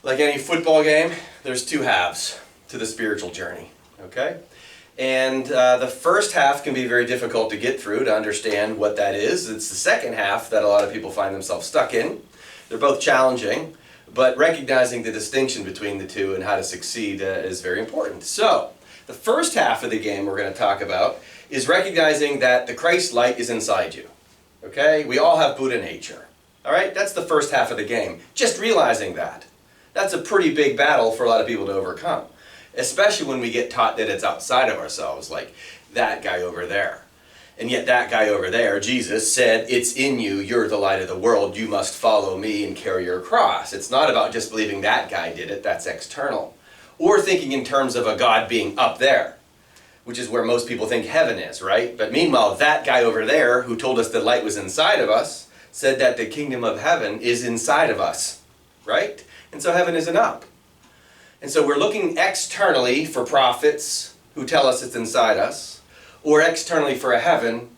Like any football game, there's two halves to the spiritual journey, okay? And the first half can be very difficult to get through, to understand what that is. It's the second half that a lot of people find themselves stuck in. They're both challenging, but recognizing the distinction between the two and how to succeed is very important. So, the first half of the game we're going to talk about is recognizing that the Christ light is inside you, okay? We all have Buddha nature, all right? That's the first half of the game. Just realizing that. That's a pretty big battle for a lot of people to overcome, especially when we get taught that it's outside of ourselves, like that guy over there. And yet that guy over there, Jesus, said, it's in you, you're the light of the world, you must follow me and carry your cross. It's not about just believing that guy did it, that's external. Or thinking in terms of a God being up there, which is where most people think heaven is, right? But meanwhile, that guy over there, who told us the light was inside of us, said that the kingdom of heaven is inside of us, right? And so heaven isn't up. And so we're looking externally for prophets who tell us it's inside us, or externally for a heaven,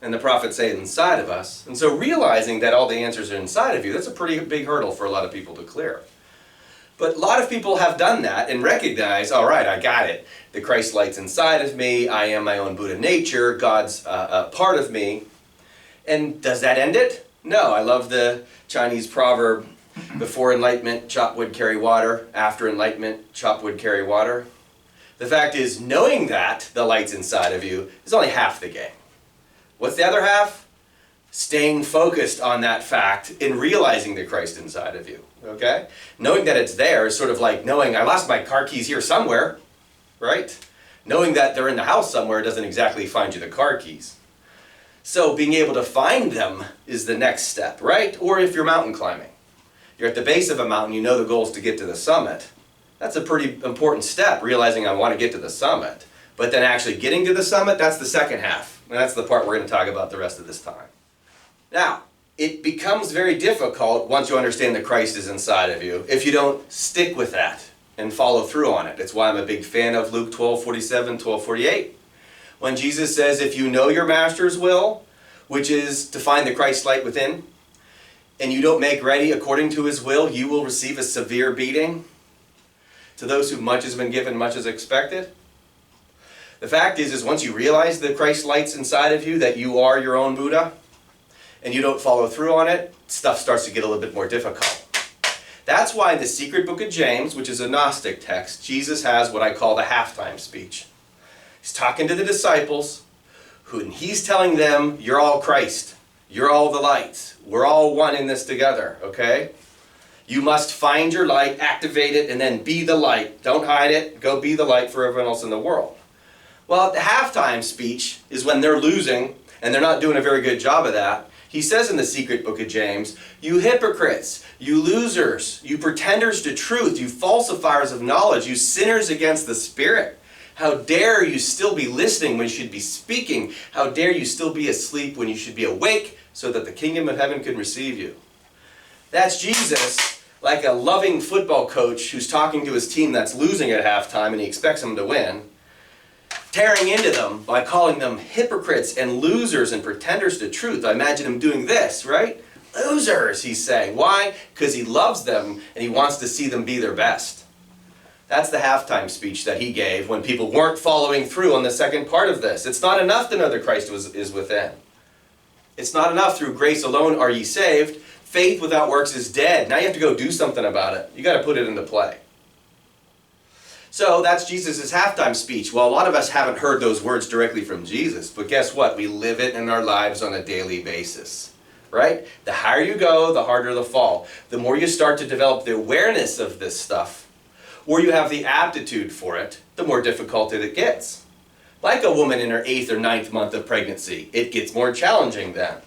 and the prophets say it's inside of us. And so realizing that all the answers are inside of you, that's a pretty big hurdle for a lot of people to clear. But a lot of people have done that and recognize, all right, I got it. The Christ light's inside of me, I am my own Buddha nature, God's a part of me. And does that end it? No, I love the Chinese proverb, before enlightenment, chop wood, carry water. After enlightenment, chop wood, carry water. The fact is, knowing that the light's inside of you is only half the game. What's the other half? Staying focused on that fact and realizing the Christ inside of you, okay? Knowing that it's there is sort of like knowing I lost my car keys here somewhere, right? Knowing that they're in the house somewhere doesn't exactly find you the car keys. So being able to find them is the next step, right? Or if you're mountain climbing. You're at the base of a mountain, you know the goal is to get to the summit. That's a pretty important step, realizing I want to get to the summit. But then actually getting to the summit, that's the second half. And that's the part we're going to talk about the rest of this time. Now, it becomes very difficult once you understand that Christ is inside of you if you don't stick with that and follow through on it. It's why I'm a big fan of Luke 12:47, 12:48. When Jesus says, if you know your master's will, which is to find the Christ light within, and you don't make ready according to his will, you will receive a severe beating. To those who much has been given, much is expected. The fact is once you realize the Christ light's inside of you, that you are your own Buddha, and you don't follow through on it, stuff starts to get a little bit more difficult. That's why in the secret book of James, which is a Gnostic text, Jesus has what I call the halftime speech. He's talking to the disciples, and he's telling them, you're all Christ. You're all the light. We're all one in this together, okay? You must find your light, activate it, and then be the light. Don't hide it. Go be the light for everyone else in the world. Well, the halftime speech is when they're losing, and they're not doing a very good job of that. He says in the secret book of James, you hypocrites, you losers, you pretenders to truth, you falsifiers of knowledge, you sinners against the Spirit. How dare you still be listening when you should be speaking? How dare you still be asleep when you should be awake so that the kingdom of heaven can receive you? That's Jesus, like a loving football coach who's talking to his team that's losing at halftime and he expects them to win, tearing into them by calling them hypocrites and losers and pretenders to truth. I imagine him doing this, right? Losers, he's saying. Why? Because he loves them and he wants to see them be their best. That's the halftime speech that he gave when people weren't following through on the second part of this. It's not enough to know that Christ is within. It's not enough through grace alone are ye saved. Faith without works is dead. Now you have to go do something about it. You got to put it into play. So that's Jesus' halftime speech. Well, a lot of us haven't heard those words directly from Jesus, but guess what? We live it in our lives on a daily basis, right? The higher you go, the harder the fall. The more you start to develop the awareness of this stuff, or you have the aptitude for it, the more difficult it gets. Like a woman in her 8th or 9th month of pregnancy, it gets more challenging then.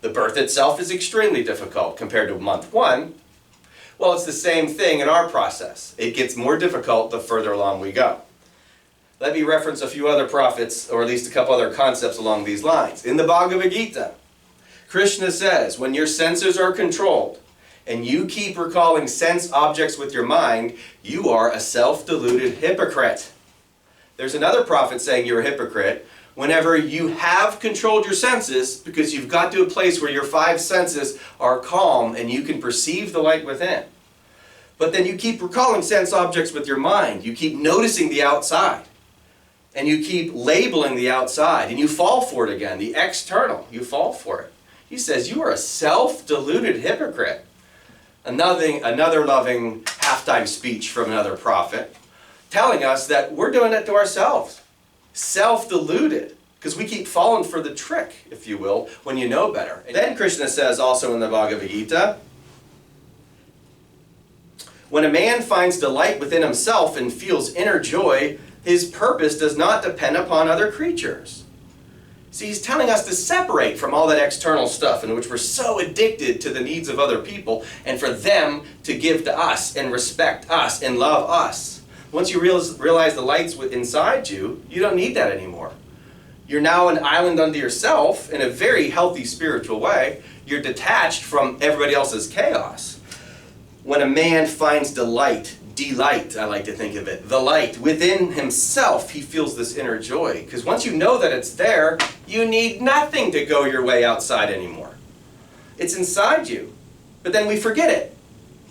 The birth itself is extremely difficult compared to month 1. Well, it's the same thing in our process. It gets more difficult the further along we go. Let me reference a few other prophets, or at least a couple other concepts along these lines. In the Bhagavad Gita, Krishna says, when your senses are controlled, and you keep recalling sense objects with your mind, you are a self-deluded hypocrite. There's another prophet saying you're a hypocrite whenever you have controlled your senses, because you've got to a place where your 5 senses are calm and you can perceive the light within. But then you keep recalling sense objects with your mind. You keep noticing the outside. And you keep labeling the outside. And you fall for it again. The external. You fall for it. He says, you are a self-deluded hypocrite. Another loving halftime speech from another prophet, telling us that we're doing it to ourselves. Self-deluded. Because we keep falling for the trick, if you will, when you know better. And then Krishna says also in the Bhagavad Gita, when a man finds delight within himself and feels inner joy, his purpose does not depend upon other creatures. See, he's telling us to separate from all that external stuff in which we're so addicted to the needs of other people and for them to give to us and respect us and love us. Once you realize the light's inside you, you don't need that anymore. You're now an island unto yourself in a very healthy spiritual way. You're detached from everybody else's chaos. When a man finds delight, I like to think of it, the light within himself, he feels this inner joy. Because once you know that it's there, you need nothing to go your way outside anymore. It's inside you. But then we forget it.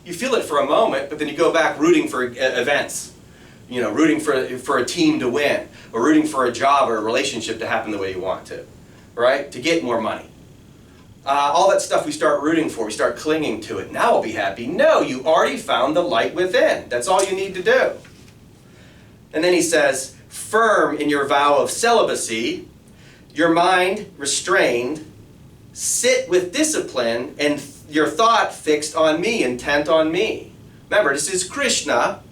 You feel it for a moment, but then you go back rooting for events. You know, rooting for a team to win, or rooting for a job or a relationship to happen the way you want to, right? To get more money. All that stuff we start rooting for, we start clinging to it. Now I'll be happy. No, you already found the light within. That's all you need to do. And then he says, firm in your vow of celibacy, your mind restrained, sit with discipline, and your thought fixed on me, intent on me. Remember, this is Krishna,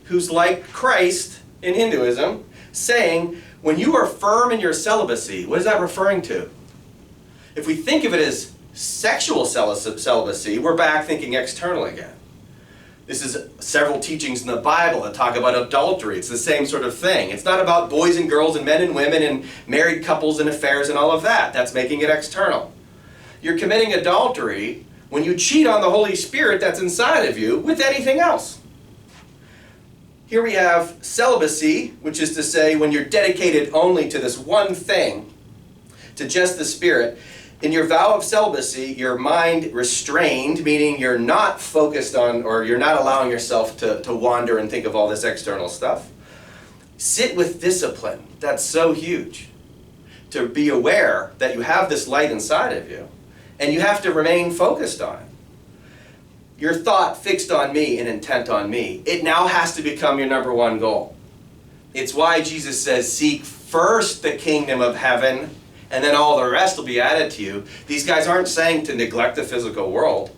who's like Christ in Hinduism, saying, when you are firm in your celibacy, what is that referring to? If we think of it as sexual celibacy, we're back thinking external again. This is several teachings in the Bible that talk about adultery. It's the same sort of thing. It's not about boys and girls and men and women and married couples and affairs and all of that. That's making it external. You're committing adultery when you cheat on the Holy Spirit that's inside of you with anything else. Here we have celibacy, which is to say when you're dedicated only to this one thing, to just the Spirit. In your vow of celibacy, your mind restrained, meaning you're not focused on, or you're not allowing yourself to wander and think of all this external stuff. Sit with discipline. That's so huge. To be aware that you have this light inside of you, and you have to remain focused on it. Your thought fixed on me and intent on me. It now has to become your number one goal. It's why Jesus says, seek first the kingdom of heaven, and then all the rest will be added to you. These guys aren't saying to neglect the physical world.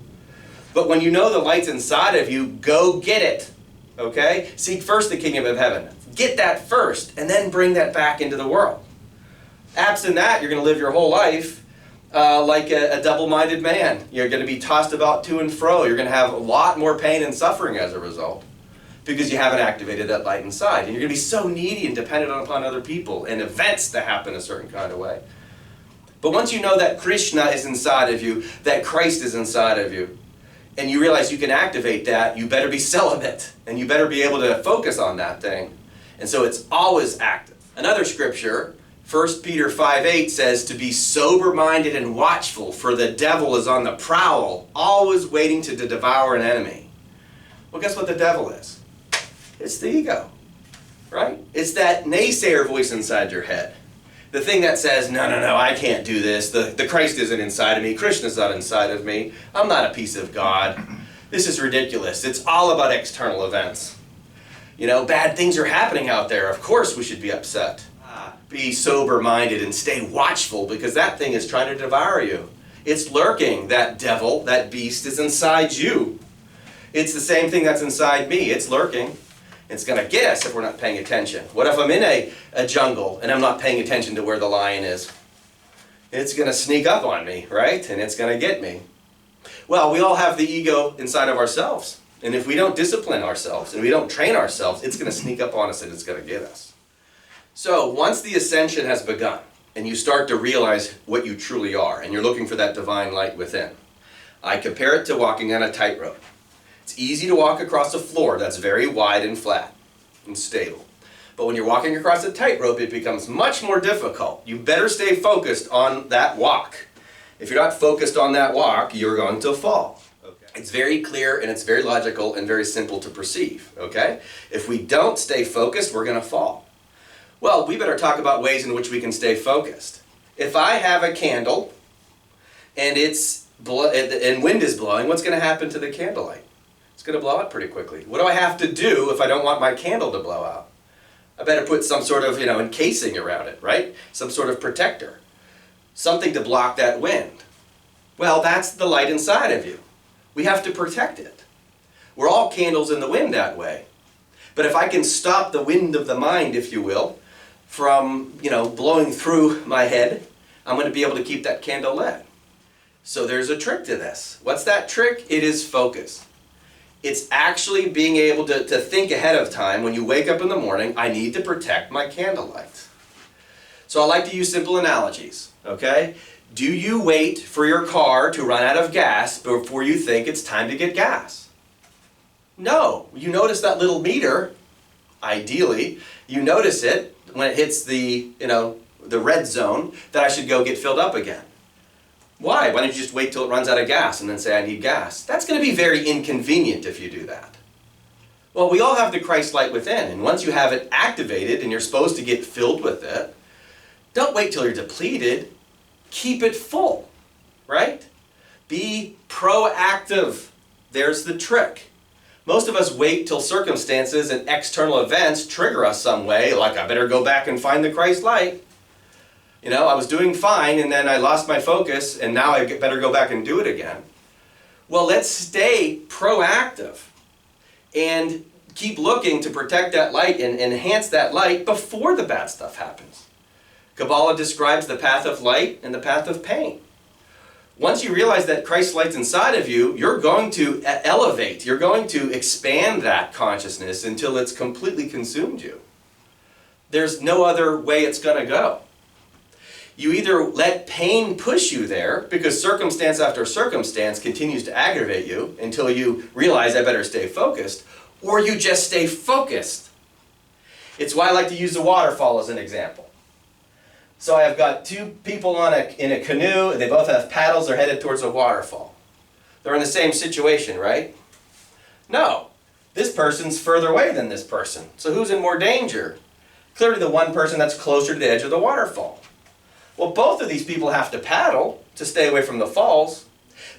But when you know the light's inside of you, go get it. Okay? Seek first the kingdom of heaven. Get that first, and then bring that back into the world. Absent that, you're going to live your whole life like a double-minded man. You're going to be tossed about to and fro. You're going to have a lot more pain and suffering as a result because you haven't activated that light inside. And you're going to be so needy and dependent upon other people and events to happen a certain kind of way. But once you know that Krishna is inside of you, that Christ is inside of you, and you realize you can activate that, you better be celibate. And you better be able to focus on that thing. And so it's always active. Another scripture, 1 Peter 5:8 says to be sober-minded and watchful, for the devil is on the prowl, always waiting to devour an enemy. Well, guess what the devil is? It's the ego, right? It's that naysayer voice inside your head. The thing that says, no, I can't do this. The Christ isn't inside of me. Krishna's not inside of me. I'm not a piece of God. This is ridiculous. It's all about external events. You know, bad things are happening out there. Of course we should be upset. Be sober-minded and stay watchful because that thing is trying to devour you. It's lurking. That devil, that beast is inside you. It's the same thing that's inside me. It's lurking. It's going to get us if we're not paying attention. What if I'm in a jungle and I'm not paying attention to where the lion is? It's going to sneak up on me, right? And it's going to get me. Well, we all have the ego inside of ourselves. And if we don't discipline ourselves and we don't train ourselves, it's going to sneak up on us and it's going to get us. So once the ascension has begun and you start to realize what you truly are and you're looking for that divine light within, I compare it to walking on a tightrope. It's easy to walk across a floor that's very wide and flat and stable. But when you're walking across a tightrope, it becomes much more difficult. You better stay focused on that walk. If you're not focused on that walk, you're going to fall. Okay. It's very clear and it's very logical and very simple to perceive, okay? If we don't stay focused, we're going to fall. Well, we better talk about ways in which we can stay focused. If I have a candle and wind is blowing, what's going to happen to the candlelight? It's going to blow out pretty quickly. What do I have to do if I don't want my candle to blow out? I better put some sort of, encasing around it, right? Some sort of protector. Something to block that wind. Well, that's the light inside of you. We have to protect it. We're all candles in the wind that way. But if I can stop the wind of the mind, if you will, from, blowing through my head, I'm going to be able to keep that candle lit. So there's a trick to this. What's that trick? It is focus. It's actually being able to think ahead of time. When you wake up in the morning, I need to protect my candlelight. So I like to use simple analogies, okay? Do you wait for your car to run out of gas before you think it's time to get gas? No. You notice that little meter, ideally, you notice it when it hits the red zone that I should go get filled up again. Why? Why don't you just wait till it runs out of gas and then say I need gas? That's going to be very inconvenient if you do that. Well, we all have the Christ light within, and once you have it activated and you're supposed to get filled with it, don't wait till you're depleted. Keep it full, right? Be proactive. There's the trick. Most of us wait till circumstances and external events trigger us some way, like I better go back and find the Christ light. I was doing fine and then I lost my focus and now I better go back and do it again. Well, let's stay proactive and keep looking to protect that light and enhance that light before the bad stuff happens. Kabbalah describes the path of light and the path of pain. Once you realize that Christ's light's inside of you, you're going to elevate. You're going to expand that consciousness until it's completely consumed you. There's no other way it's going to go. You either let pain push you there because circumstance after circumstance continues to aggravate you until you realize I better stay focused, or you just stay focused. It's why I like to use the waterfall as an example. So I've got two people in a canoe, they both have paddles, they're headed towards a waterfall. They're in the same situation, right? No. This person's further away than this person. So who's in more danger? Clearly the one person that's closer to the edge of the waterfall. Well, both of these people have to paddle to stay away from the falls.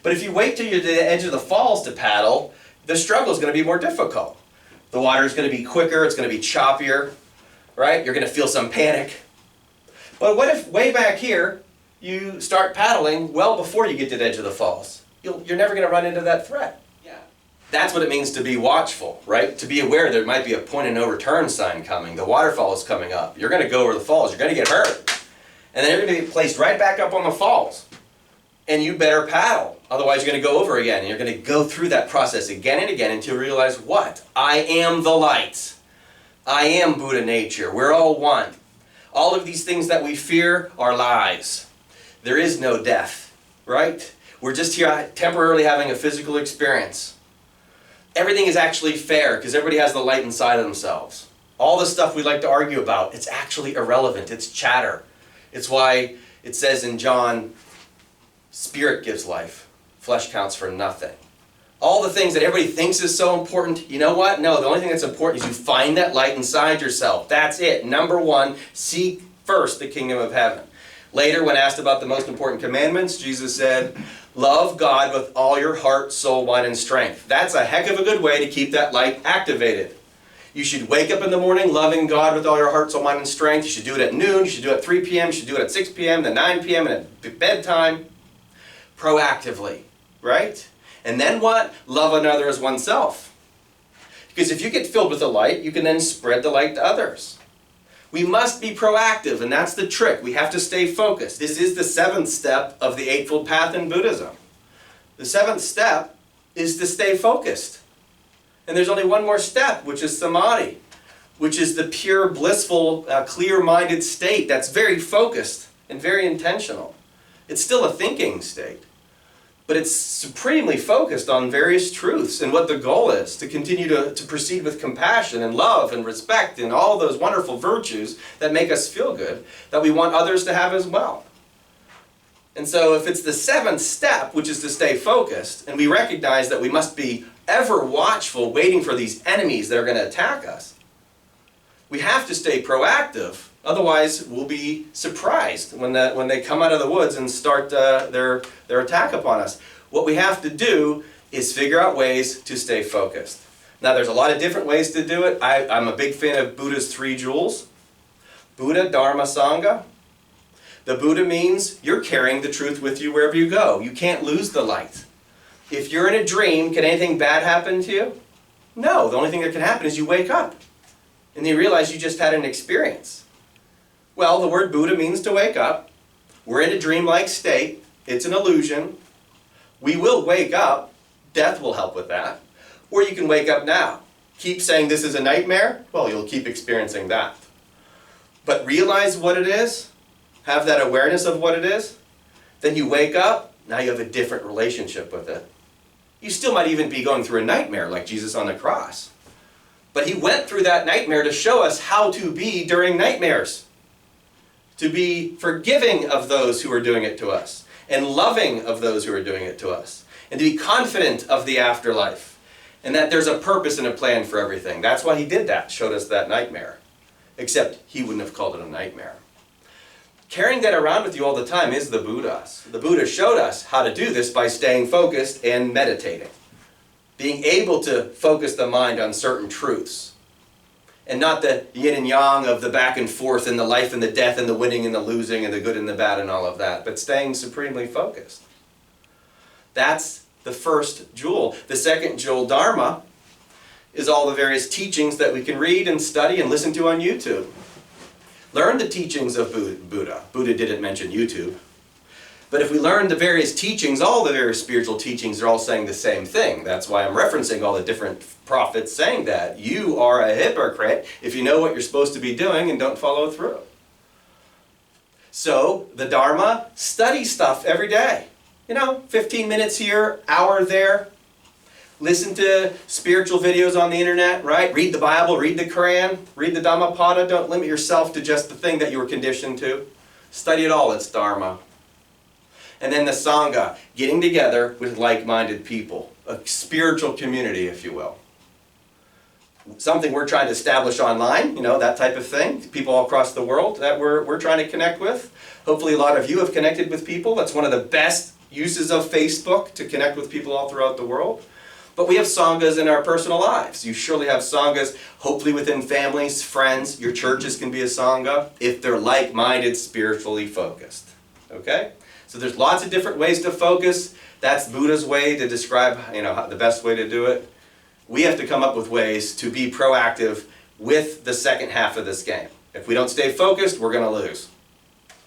But if you wait till you're to the edge of the falls to paddle, the struggle is going to be more difficult. The water is going to be quicker, it's going to be choppier, right? You're going to feel some panic. But what if way back here, you start paddling well before you get to the edge of the falls? You're never going to run into that threat. Yeah. That's what it means to be watchful, right? To be aware there might be a point of no return sign coming. The waterfall is coming up. You're going to go over the falls. You're going to get hurt. And then you're going to be placed right back up on the falls. And you better paddle. Otherwise you're going to go over again. And you're going to go through that process again and again until you realize what? I am the light. I am Buddha nature. We're all one. All of these things that we fear are lies. There is no death, right? We're just here temporarily having a physical experience. Everything is actually fair because everybody has the light inside of themselves. All the stuff we like to argue about, it's actually irrelevant. It's chatter. It's why it says in John, spirit gives life. Flesh counts for nothing. All the things that everybody thinks is so important, you know what? No, the only thing that's important is you find that light inside yourself. That's it. Number one, seek first the kingdom of heaven. Later, when asked about the most important commandments, Jesus said, love God with all your heart, soul, mind, and strength. That's a heck of a good way to keep that light activated. You should wake up in the morning loving God with all your heart, soul, mind, and strength. You should do it at noon. You should do it at 3 p.m. You should do it at 6 p.m., then 9 p.m., and at bedtime. Proactively, right? And then what? Love another as oneself. Because if you get filled with the light, you can then spread the light to others. We must be proactive, and that's the trick. We have to stay focused. This is the 7th step of the Eightfold Path in Buddhism. The 7th step is to stay focused. And there's only one more step, which is samadhi, which is the pure, blissful, clear-minded state that's very focused and very intentional. It's still a thinking state. But it's supremely focused on various truths and what the goal is, to continue to proceed with compassion and love and respect and all those wonderful virtues that make us feel good, that we want others to have as well. And so if it's the seventh step, which is to stay focused, and we recognize that we must be ever watchful, waiting for these enemies that are going to attack us, we have to stay proactive. Otherwise, we'll be surprised when they come out of the woods and start their attack upon us. What we have to do is figure out ways to stay focused. Now, there's a lot of different ways to do it. I'm a big fan of Buddha's 3 jewels. Buddha, Dharma, Sangha. The Buddha means you're carrying the truth with you wherever you go. You can't lose the light. If you're in a dream, can anything bad happen to you? No. The only thing that can happen is you wake up and you realize you just had an experience. Well, the word Buddha means to wake up. We're in a dreamlike state. It's an illusion. We will wake up. Death will help with that. Or you can wake up now. Keep saying this is a nightmare. Well, you'll keep experiencing that. But realize what it is. Have that awareness of what it is. Then you wake up. Now you have a different relationship with it. You still might even be going through a nightmare like Jesus on the cross. But he went through that nightmare to show us how to be during nightmares. To be forgiving of those who are doing it to us, and loving of those who are doing it to us, and to be confident of the afterlife, and that there's a purpose and a plan for everything. That's why he did that, showed us that nightmare. Except he wouldn't have called it a nightmare. Carrying that around with you all the time is the Buddhas. The Buddha showed us how to do this by staying focused and meditating. Being able to focus the mind on certain truths. And not the yin and yang of the back and forth and the life and the death and the winning and the losing and the good and the bad and all of that, but staying supremely focused. That's the first jewel. The second jewel, Dharma, is all the various teachings that we can read and study and listen to on YouTube. Learn the teachings of Buddha. Buddha didn't mention YouTube. But if we learn the various teachings, all the various spiritual teachings are all saying the same thing. That's why I'm referencing all the different prophets saying that. You are a hypocrite if you know what you're supposed to be doing and don't follow through. So, the Dharma, study stuff every day. 15 minutes here, hour there. Listen to spiritual videos on the internet, right? Read the Bible, read the Quran, read the Dhammapada. Don't limit yourself to just the thing that you were conditioned to. Study it all, it's Dharma. And then the Sangha, getting together with like-minded people. A spiritual community, if you will. Something we're trying to establish online, that type of thing. People all across the world that we're trying to connect with. Hopefully a lot of you have connected with people. That's one of the best uses of Facebook, to connect with people all throughout the world. But we have Sanghas in our personal lives. You surely have Sanghas, hopefully within families, friends. Your churches can be a Sangha if they're like-minded, spiritually focused. Okay? So there's lots of different ways to focus. That's Buddha's way to describe, the best way to do it. We have to come up with ways to be proactive with the second half of this game. If we don't stay focused, we're going to lose.